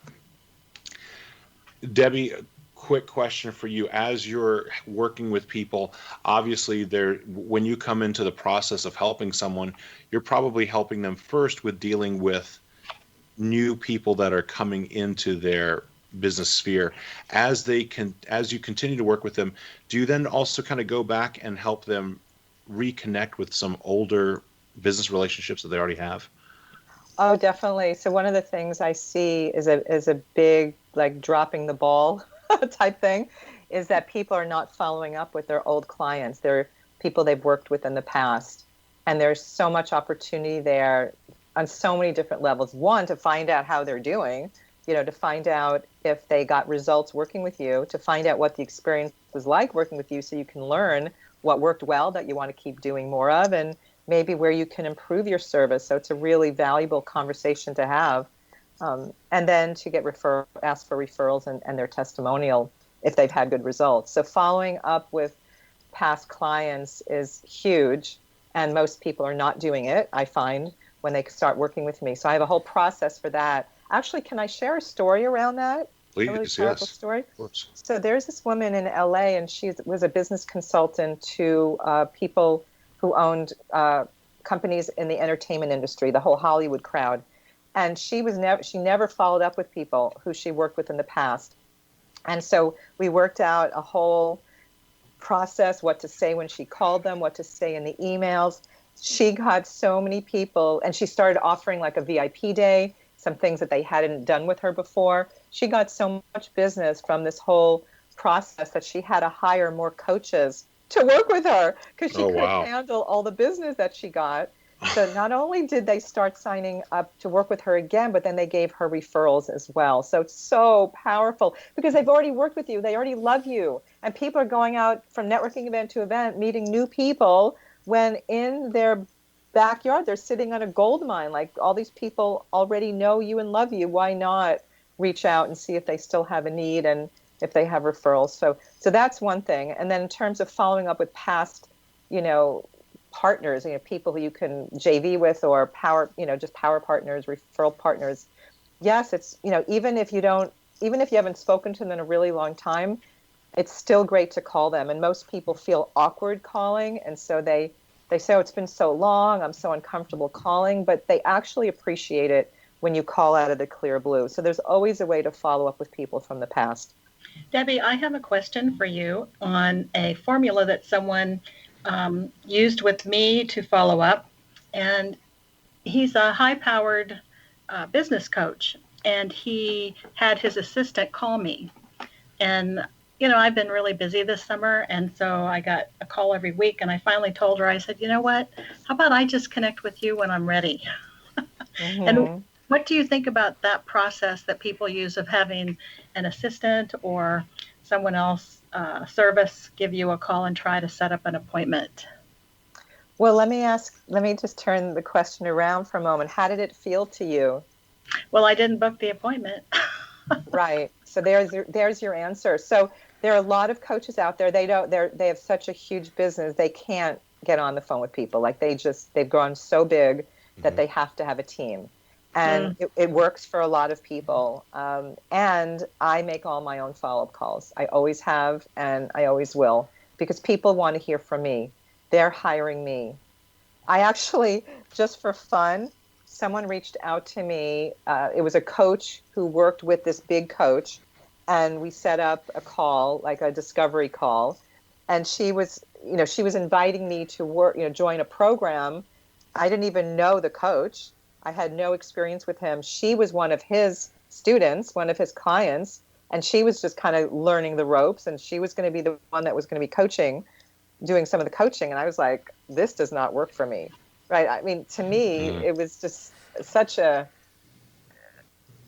Debbi, quick question for you. As you're working with people, obviously when you come into the process of helping someone, you're probably helping them first with dealing with new people that are coming into their business sphere. As you continue to work with them, do you then also kind of go back and help them reconnect with some older business relationships that they already have? Oh, definitely. So one of the things I see is a big, like, dropping the ball type thing, is that people are not following up with their old clients. They're people they've worked with in the past. And there's so much opportunity there on so many different levels. One, to find out how they're doing, to find out if they got results working with you, to find out what the experience was like working with you so you can learn what worked well that you want to keep doing more of, and maybe where you can improve your service. So it's a really valuable conversation to have. And then to get ask for referrals and their testimonial if they've had good results. So following up with past clients is huge, and most people are not doing it, I find, when they start working with me. So I have a whole process for that. Actually, can I share a story around that? Please, a really powerful story. Of course. So there's this woman in LA, and she was a business consultant to people who owned companies in the entertainment industry, the whole Hollywood crowd. And she never followed up with people who she worked with in the past. And so we worked out a whole process, what to say when she called them, what to say in the emails. She got so many people, and she started offering like a VIP day, some things that they hadn't done with her before. She got so much business from this whole process that she had to hire more coaches to work with her because she couldn't handle all the business that she got. So not only did they start signing up to work with her again, but then they gave her referrals as well. So it's so powerful because they've already worked with you. They already love you. And people are going out from networking event to event, meeting new people when in their backyard, they're sitting on a gold mine. Like all these people already know you and love you. Why not reach out and see if they still have a need and if they have referrals? So that's one thing. And then in terms of following up with past, partners, people who you can JV with or just power partners, referral partners. Yes, it's, even if you haven't spoken to them in a really long time, it's still great to call them. And most people feel awkward calling. And so they say, oh, it's been so long, I'm so uncomfortable calling, but they actually appreciate it when you call out of the clear blue. So there's always a way to follow up with people from the past. Debbie, I have a question for you on a formula that someone used with me to follow up. And he's a high-powered business coach, and he had his assistant call me. And, I've been really busy this summer, and so I got a call every week, and I finally told her, I said, you know what, how about I just connect with you when I'm ready? Mm-hmm. And what do you think about that process that people use of having an assistant or someone else service give you a call and try to set up an appointment? Well, let me just turn the question around for a moment. How did it feel to you? Well, I didn't book the appointment. Right. So there's your answer. So there are a lot of coaches out there. They have such a huge business. They can't get on the phone with people. Like they've grown so big that they have to have a team. And it works for a lot of people. And I make all my own follow-up calls. I always have, and I always will, because people want to hear from me. They're hiring me. I actually, just for fun, someone reached out to me. It was a coach who worked with this big coach, and we set up a call, like a discovery call. And she was inviting me to work, join a program. I didn't even know the coach. I had no experience with him. She was one of his students, one of his clients, and she was just kind of learning the ropes, and she was going to be the one that was going to be doing some of the coaching. And I was like, this does not work for me, right? I mean, to me, it was just such a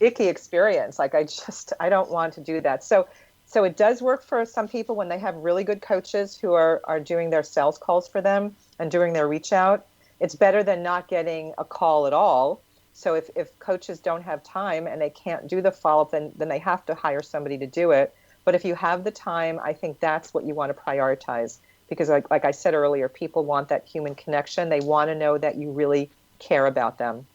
icky experience. Like, I don't want to do that. So it does work for some people when they have really good coaches who are doing their sales calls for them and doing their reach out. It's better than not getting a call at all. So if coaches don't have time and they can't do the follow-up, then they have to hire somebody to do it. But if you have the time, I think that's what you want to prioritize. Because like I said earlier, people want that human connection. They want to know that you really care about them.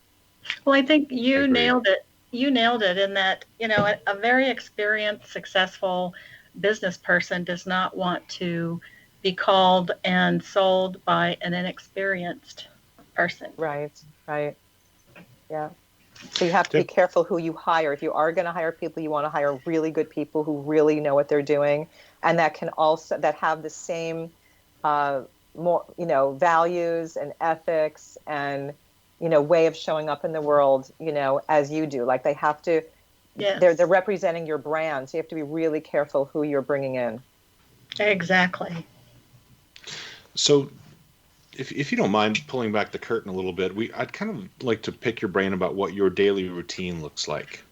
Well, I think you nailed it. You nailed it in that, a very experienced, successful business person does not want to be called and sold by an inexperienced person. Right. Yeah. So you have to be careful who you hire. If you are going to hire people, you want to hire really good people who really know what they're doing, and that have the same, values and ethics and, way of showing up in the world, as you do. Like they have to, yes. They're representing your brand. So you have to be really careful who you're bringing in. Exactly. So if you don't mind pulling back the curtain a little bit, I'd kind of like to pick your brain about what your daily routine looks like.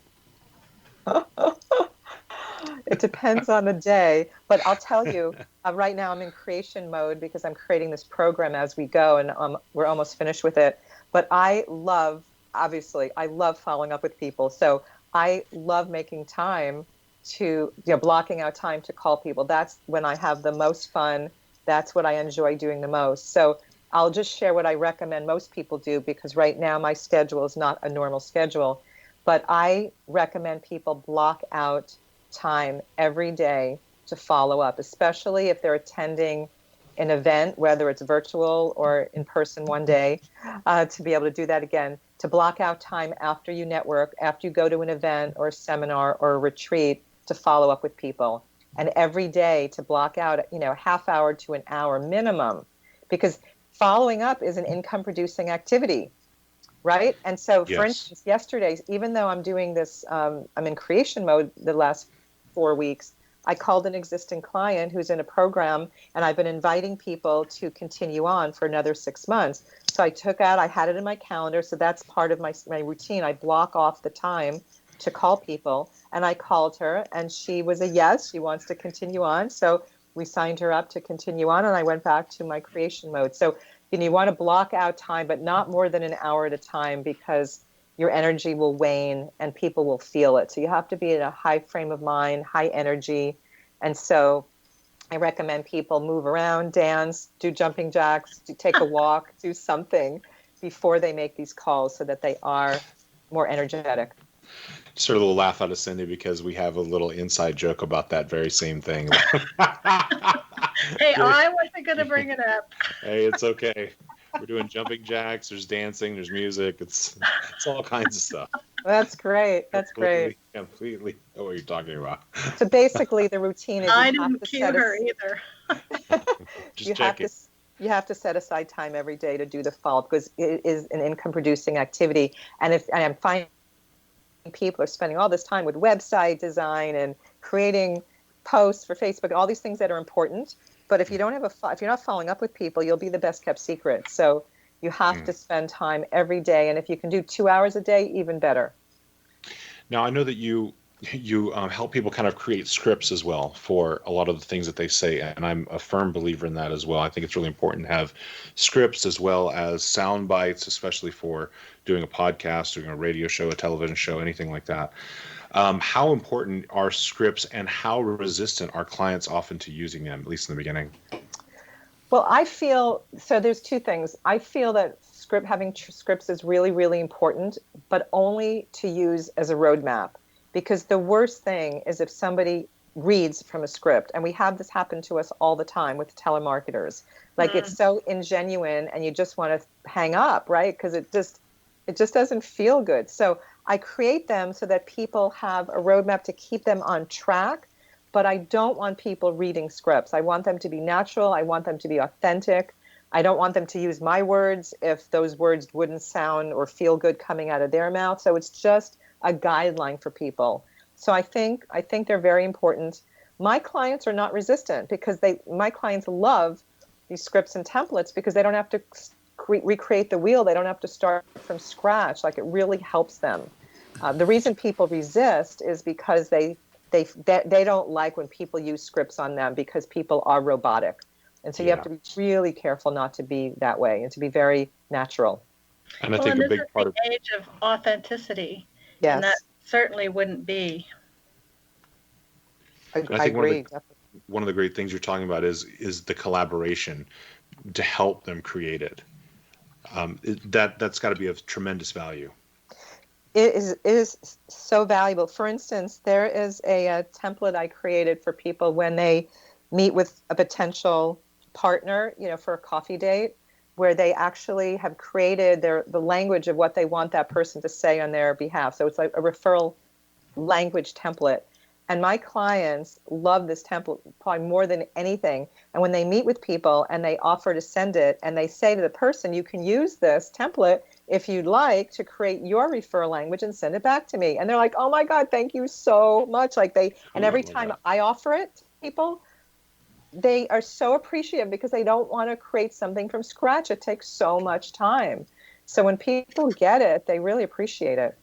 It depends on the day, but I'll tell you, right now I'm in creation mode because I'm creating this program as we go, and we're almost finished with it. But obviously, I love following up with people. So I love making time to, blocking out time to call people. That's when I have the most fun. That's what I enjoy doing the most. So I'll just share what I recommend most people do because right now my schedule is not a normal schedule. But I recommend people block out time every day to follow up, especially if they're attending an event, whether it's virtual or in person one day, to be able to do that again, to block out time after you network, after you go to an event or a seminar or a retreat to follow up with people. And every day to block out, a half hour to an hour minimum, because following up is an income producing activity. Right. And so, for Yes. instance, yesterday, even though I'm doing this, I'm in creation mode the last 4 weeks, I called an existing client who's in a program, and I've been inviting people to continue on for another 6 months. So I had it in my calendar. So that's part of my routine. I block off the time to call people. And I called her, and she was a yes. She wants to continue on. So we signed her up to continue on, and I went back to my creation mode. So you want to block out time, but not more than an hour at a time, because your energy will wane and people will feel it. So you have to be in a high frame of mind, high energy. And so I recommend people move around, dance, do jumping jacks, take a walk, do something before they make these calls so that they are more energetic. Just a little laugh out of Cindy because we have a little inside joke about that very same thing. Hey, I wasn't going to bring it up. Hey, it's okay. We're doing jumping jacks. There's dancing. There's music. It's all kinds of stuff. That's great. That's great. Completely know what you're talking about. So basically, the routine is I didn't cue her either. Just checking. You have to set aside time every day to do the follow-up because it is an income-producing activity. And I'm finding people are spending all this time with website design and creating posts for Facebook and all these things that are important. But if you don't have if you're not following up with people, you'll be the best kept secret. So you have to spend time every day, and if you can do 2 hours a day, even better. Now, I know that you help people kind of create scripts as well for a lot of the things that they say, and I'm a firm believer in that as well. I think it's really important to have scripts as well as sound bites, especially for doing a podcast, doing a radio show, a television show, anything like that. How important are scripts, and how resistant are clients often to using them, at least in the beginning? Well, I feel, so there's two things. I feel that having scripts is really, really important, but only to use as a roadmap. Because the worst thing is if somebody reads from a script, and we have this happen to us all the time with telemarketers. Like it's so ingenuine and you just want to hang up, right? Because it just doesn't feel good. So I create them so that people have a roadmap to keep them on track, but I don't want people reading scripts. I want them to be natural. I want them to be authentic. I don't want them to use my words if those words wouldn't sound or feel good coming out of their mouth. So it's just a guideline for people. So I think they're very important. My clients are not resistant because my clients love these scripts and templates because they don't have to recreate the wheel. They don't have to start from scratch. Like, it really helps them. The reason people resist is because they don't like when people use scripts on them, because people are robotic. And so you have to be really careful not to be that way and to be very natural. And I think a big part of the age of authenticity. Yes. And that certainly wouldn't be. I agree. One of the great things you're talking about is the collaboration to help them create it. That's got to be of tremendous value. It is so valuable. For instance, there is a template I created for people when they meet with a potential partner, for a coffee date, where they actually have created the language of what they want that person to say on their behalf. So it's like a referral language template. And my clients love this template probably more than anything. And when they meet with people and they offer to send it, and they say to the person, you can use this template if you'd like to create your referral language and send it back to me. And they're like, oh my God, thank you so much. And every time I offer it to people, they are so appreciative because they don't want to create something from scratch. It takes so much time. So when people get it, they really appreciate it.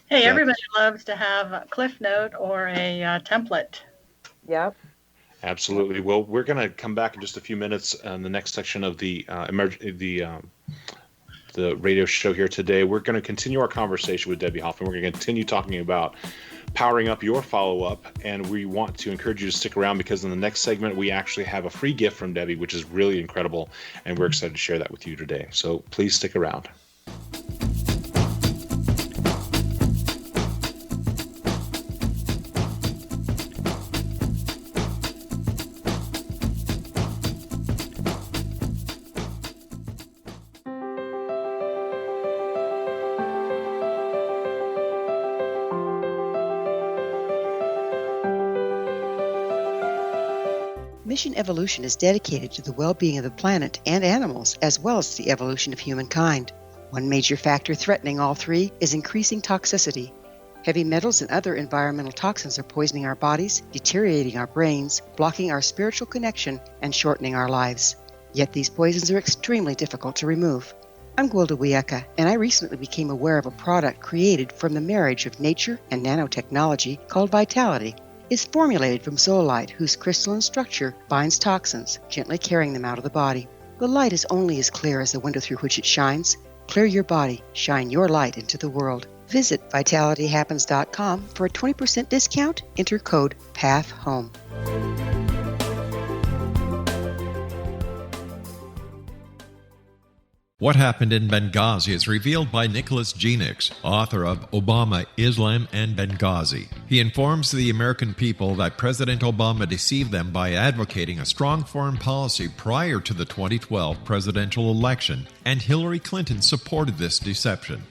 Hey, everybody loves to have a cliff note or a template. Yep. Absolutely. Well, we're going to come back in just a few minutes in the next section of the radio show here today. We're going to continue our conversation with Debbi Hoffman. We're going to continue talking about powering up your follow-up, and we want to encourage you to stick around because in the next segment we actually have a free gift from Debbi, which is really incredible, and we're excited to share that with you today. So please stick around. Mission Evolution is dedicated to the well-being of the planet and animals, as well as the evolution of humankind. One major factor threatening all three is increasing toxicity. Heavy metals and other environmental toxins are poisoning our bodies, deteriorating our brains, blocking our spiritual connection, and shortening our lives. Yet these poisons are extremely difficult to remove. I'm Gwilda Wiyaka, and I recently became aware of a product created from the marriage of nature and nanotechnology called Vitality. Is formulated from zoolite, whose crystalline structure binds toxins, gently carrying them out of the body. The light is only as clear as the window through which it shines. Clear your body, shine your light into the world. Visit vitalityhappens.com for a 20% discount. Enter code PATHHOME. What happened in Benghazi is revealed by Nicholas Genix, author of Obama, Islam, and Benghazi. He informs the American people that President Obama deceived them by advocating a strong foreign policy prior to the 2012 presidential election, and Hillary Clinton supported this deception.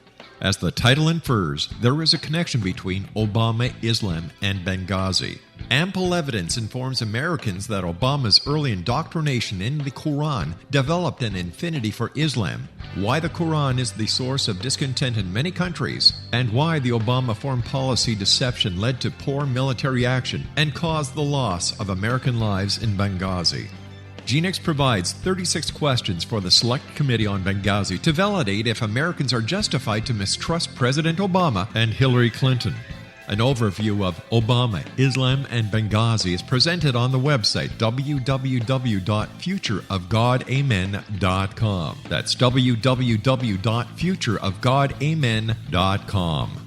As the title infers, there is a connection between Obama, Islam, and Benghazi. Ample evidence informs Americans that Obama's early indoctrination in the Quran developed an affinity for Islam, why the Quran is the source of discontent in many countries, and why the Obama foreign policy deception led to poor military action and caused the loss of American lives in Benghazi. Genix provides 36 questions for the Select Committee on Benghazi to validate if Americans are justified to mistrust President Obama and Hillary Clinton. An overview of Obama, Islam, and Benghazi is presented on the website www.futureofgodamen.com. That's www.futureofgodamen.com.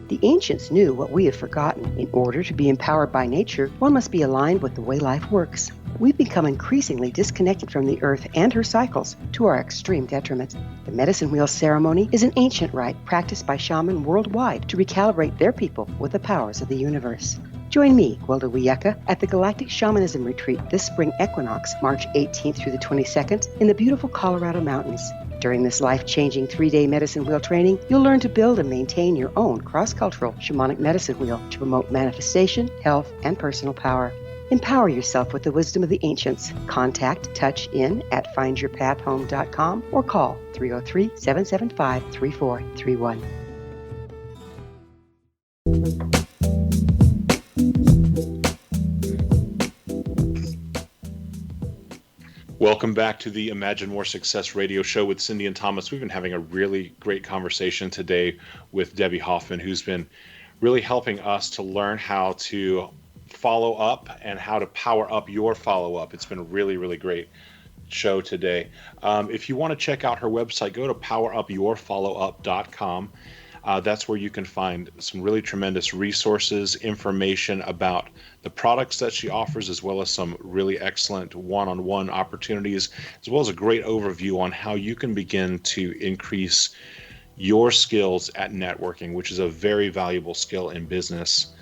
The ancients knew what we have forgotten. In order to be empowered by nature, one must be aligned with the way life works. We've become increasingly disconnected from the earth and her cycles, to our extreme detriment. The medicine wheel ceremony is an ancient rite practiced by shamans worldwide to recalibrate their people with the powers of the universe. Join me, Gwilda Wiyaka, at the Galactic Shamanism Retreat this spring equinox, March 18th through the 22nd, in the beautiful Colorado Mountains. During this life-changing 3-day medicine wheel training, you'll learn to build and maintain your own cross-cultural shamanic medicine wheel to promote manifestation, health, and personal power. Empower yourself with the wisdom of the ancients. Contact Touch In at findyourpathhome.com or call 303-775-3431. Welcome back to the Imagine More Success radio show with Cindy and Thomas. We've been having a really great conversation today with Debbi Hoffman, who's been really helping us to learn how to follow up and how to power up your follow-up. It's been a really, really great show today. If you want to check out her website, go to powerupyourfollowup.com. That's where you can find some really tremendous resources, information about the products that she offers, as well as some really excellent one-on-one opportunities, as well as a great overview on how you can begin to increase your skills at networking, which is a very valuable skill in business.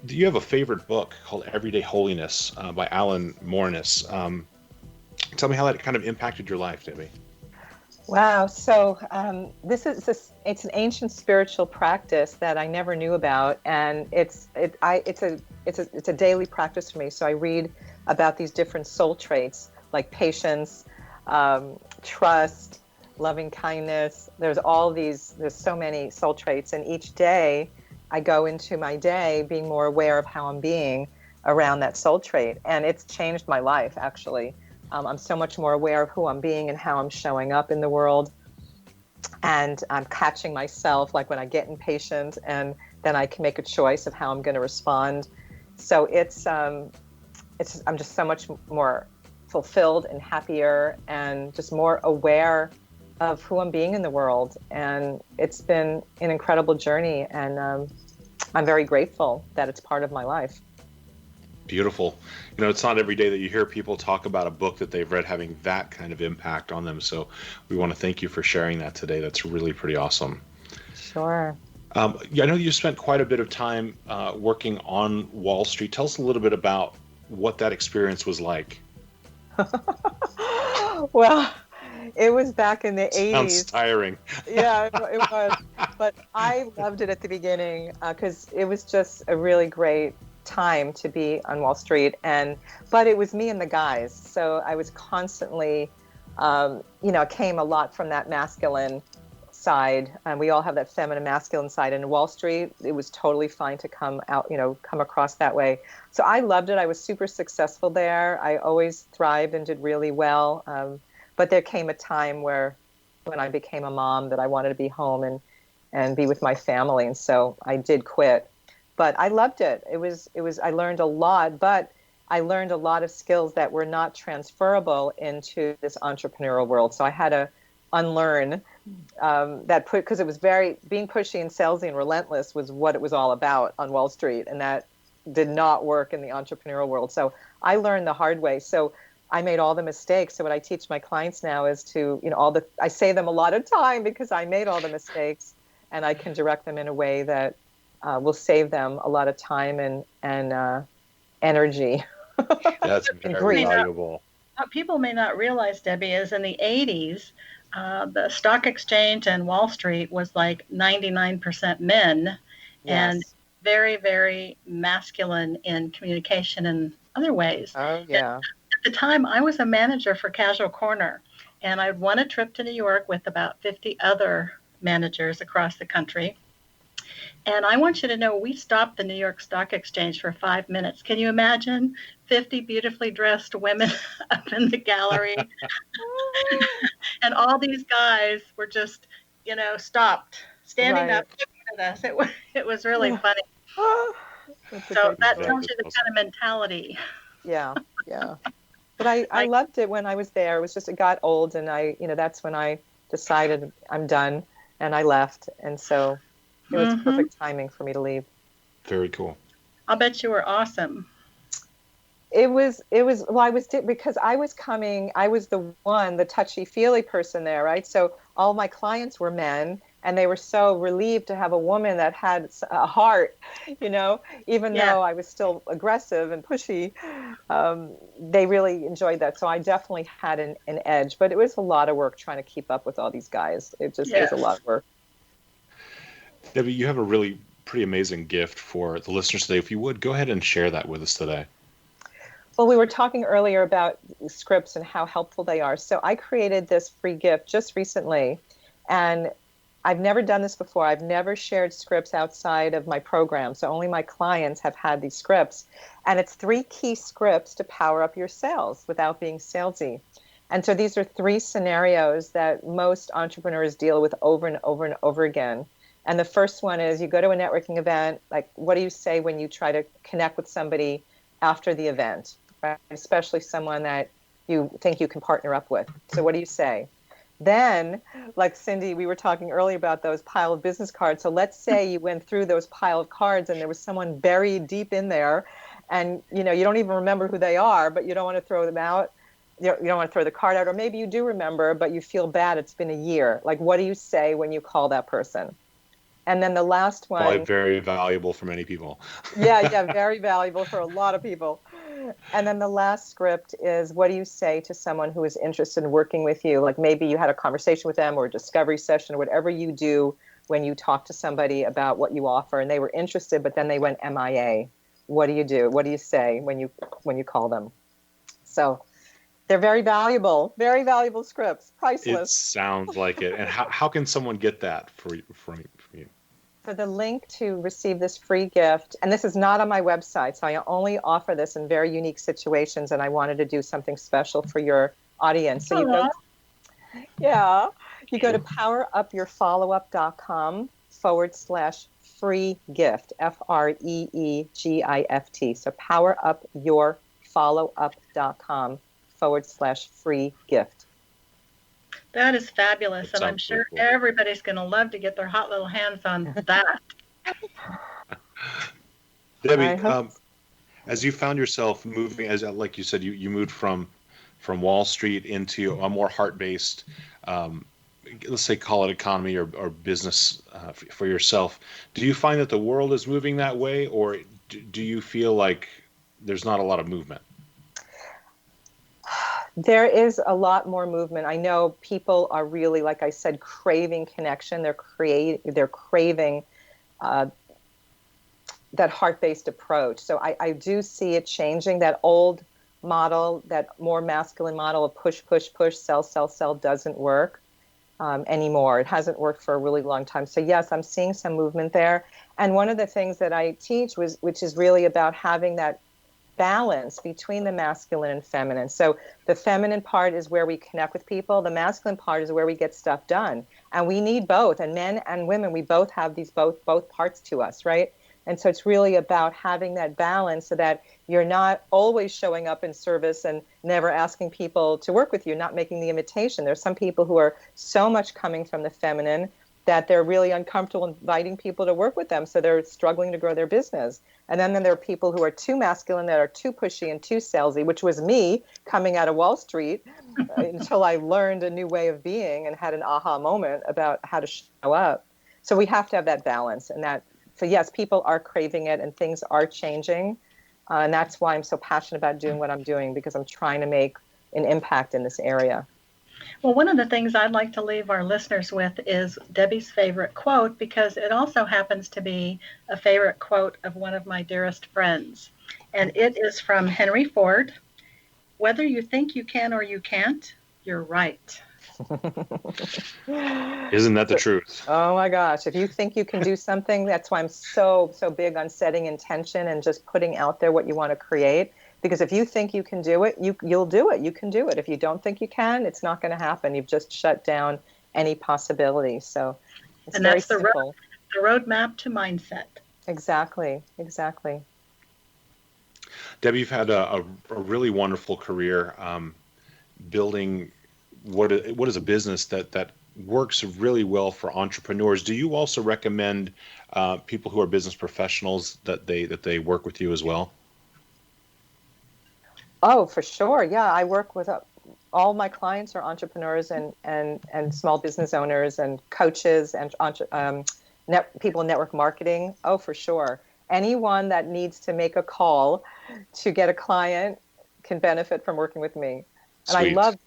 Do you have a favorite book called Everyday Holiness by Alan Mornis? Tell me how that kind of impacted your life, Debbi. Wow. So it's an ancient spiritual practice that I never knew about, and it's a daily practice for me. So I read about these different soul traits like patience, trust, loving kindness. There's so many soul traits. And each day I go into my day being more aware of how I'm being around that soul trait. And it's changed my life, actually. I'm so much more aware of who I'm being and how I'm showing up in the world. And I'm catching myself, like when I get impatient, and then I can make a choice of how I'm going to respond. So I'm just so much more fulfilled and happier and just more aware of who I'm being in the world. And it's been an incredible journey. And I'm very grateful that it's part of my life. Beautiful. It's not every day that you hear people talk about a book that they've read having that kind of impact on them. So we want to thank you for sharing that today. That's really pretty awesome. Sure. I know you spent quite a bit of time working on Wall Street. Tell us a little bit about what that experience was like. Well, it was back in the 80s. Sounds tiring. Yeah, it was. But I loved it at the beginning because it was just a really great time to be on Wall Street. But it was me and the guys. So I was constantly, came a lot from that masculine side. And we all have that feminine, masculine side. And Wall Street, it was totally fine to come across that way. So I loved it. I was super successful there. I always thrived and did really well. But there came a time when I became a mom that I wanted to be home and be with my family. And so I did quit. But I loved it. I learned a lot, but I learned a lot of skills that were not transferable into this entrepreneurial world. So I had to unlearn because it was being pushy and salesy and relentless was what it was all about on Wall Street. And that did not work in the entrepreneurial world. So I learned the hard way. So I made all the mistakes. So what I teach my clients now is to, I say them a lot of time because I made all the mistakes, and I can direct them in a way that will save them a lot of time and energy. That's very valuable. What people may not realize, Debbie, is in the 80s, the stock exchange and Wall Street was like 99% men. Yes. And very, very masculine in communication and other ways. Oh, yeah. And at the time, I was a manager for Casual Corner, and I won a trip to New York with about 50 other managers across the country. And I want you to know, we stopped the New York Stock Exchange for 5 minutes. Can you imagine 50 beautifully dressed women up in the gallery? And all these guys were just, stopped, standing up, looking at us. It was really funny. So that tells you the kind of mentality. Yeah, yeah. But I loved it when I was there. It was just, it got old, and that's when I decided I'm done, and I left. And so it was perfect timing for me to leave. Very cool. I'll bet you were awesome. It was, because I was the touchy-feely person there, right? So all my clients were men, and they were so relieved to have a woman that had a heart, even though I was still aggressive and pushy. They really enjoyed that. So I definitely had an edge, but it was a lot of work trying to keep up with all these guys. It just was a lot of work. Debbie, you have a really pretty amazing gift for the listeners today. If you would, go ahead and share that with us today. Well, we were talking earlier about scripts and how helpful they are. So I created this free gift just recently, and I've never done this before. I've never shared scripts outside of my program. So only my clients have had these scripts. And it's 3 key scripts to power up your sales without being salesy. And so these are 3 scenarios that most entrepreneurs deal with over and over and over again. And the first one is, you go to a networking event, like, what do you say when you try to connect with somebody after the event, right? Especially someone that you think you can partner up with. So what do you say? Then, like Cindy, we were talking earlier about those pile of business cards. So let's say you went through those pile of cards and there was someone buried deep in there, and you don't even remember who they are, but you don't want to throw them out. You don't want to throw the card out, or maybe you do remember, but you feel bad. It's been a year. Like, what do you say when you call that person? And then the last one. Probably very valuable for many people. Yeah, very valuable for a lot of people. And then the last script is, what do you say to someone who is interested in working with you? Like, maybe you had a conversation with them or a discovery session or whatever you do when you talk to somebody about what you offer, and they were interested, but then they went MIA. What do you do? What do you say when you call them? So They're very valuable scripts, It priceless. sounds like it. And how can someone get that from you? For the link to receive this free gift, and this is not on my website, so I only offer this in very unique situations, and I wanted to do something special for your audience. So you go, yeah, you go to powerupyourfollowup.com/free gift, FREEGIFT. So powerupyourfollowup.com/free gift. That is fabulous. That And I'm sounds sure really cool. everybody's going to love to get their hot little hands on that. Debbi, as you found yourself moving, as like you said, you moved from Wall Street into a more heart-based, let's say, call it economy or business for yourself. Do you find that the world is moving that way, or do you feel like there's not a lot of movement? There is a lot more movement. I know people are really, like I said, craving connection. They're craving that heart-based approach. So I do see it changing. That old model, that more masculine model of push, push, push, sell, sell, sell doesn't work anymore. It hasn't worked for a really long time. So yes, I'm seeing some movement there. And one of the things that I teach which is really about having that balance between the masculine and feminine. So the feminine part is where we connect with people. The masculine part is where we get stuff done. And we need both. And men and women, we both have these both parts to us, right? And so it's really about having that balance so that you're not always showing up in service and never asking people to work with you, not making the invitation. There's some people who are so much coming from the feminine that they're really uncomfortable inviting people to work with them. So they're struggling to grow their business. And then there are people who are too masculine, that are too pushy and too salesy, which was me coming out of Wall Street until I learned a new way of being and had an aha moment about how to show up. So we have to have that balance. So yes, people are craving it and things are changing. And that's why I'm so passionate about doing what I'm doing, because I'm trying to make an impact in this area. Well, one of the things I'd like to leave our listeners with is Debbi's favorite quote, because it also happens to be a favorite quote of one of my dearest friends. And it is from Henry Ford. Whether you think you can or you can't, you're right. Isn't that the truth? Oh my gosh. If you think you can do something, that's why I'm so big on setting intention and just putting out there what you want to create. Because if you think you can do it, you'll do it. You can do it. If you don't think you can, it's not going to happen. You've just shut down any possibility. So it's very simple. The roadmap to mindset. Exactly. Debbi, you've had a really wonderful career building what is a business that works really well for entrepreneurs. Do you also recommend people who are business professionals that they work with you as well? Oh, for sure. Yeah, I work with all my clients are entrepreneurs and small business owners and coaches and people in network marketing. Oh, for sure. Anyone that needs to make a call to get a client can benefit from working with me. And Sweet. I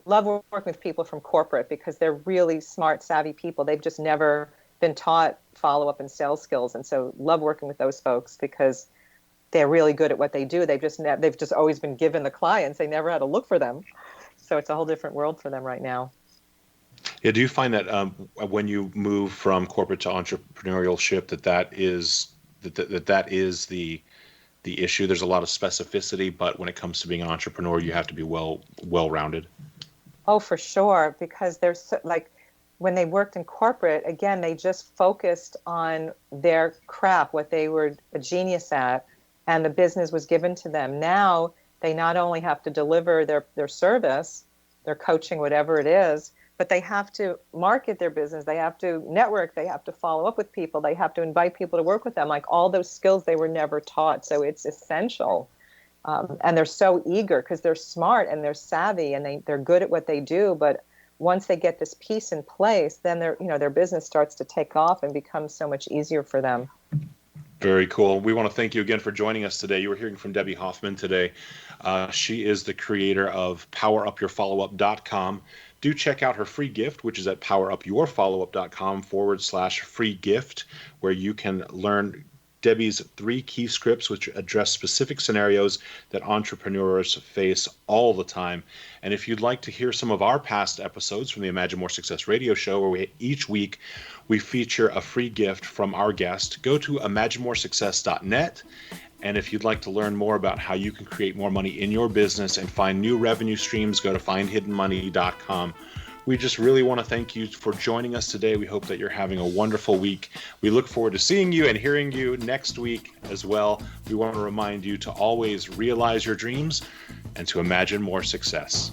love working with people from corporate because they're really smart, savvy people. They've just never been taught follow-up and sales skills. And so love working with those folks because they're really good at what they do. They've just always been given the clients. They never had to look for them. So it's a whole different world for them right now. Yeah. Do you find that when you move from corporate to entrepreneurship, that is the issue? There's a lot of specificity, but when it comes to being an entrepreneur, you have to be well-rounded. Oh, for sure. Because there's when they worked in corporate, again, they just focused on their craft, what they were a genius at, and the business was given to them. Now they not only have to deliver their service, their coaching, whatever it is, but they have to market their business. They have to network. They have to follow up with people. They have to invite people to work with them. Like all those skills they were never taught. So it's essential. And they're so eager because they're smart and they're savvy and they're good at what they do. But once they get this piece in place, then their business starts to take off and becomes so much easier for them. Very cool. We want to thank you again for joining us today. You were hearing from Debbi Hoffman today. She is the creator of powerupyourfollowup.com. Do check out her free gift, which is at powerupyourfollowup.com /free gift, where you can learn Debbi's 3 key scripts, which address specific scenarios that entrepreneurs face all the time. And if you'd like to hear some of our past episodes from the Imagine More Success radio show, where each week we feature a free gift from our guest, go to imaginemoresuccess.net. And if you'd like to learn more about how you can create more money in your business and find new revenue streams, go to findhiddenmoney.com. We just really want to thank you for joining us today. We hope that you're having a wonderful week. We look forward to seeing you and hearing you next week as well. We want to remind you to always realize your dreams and to imagine more success.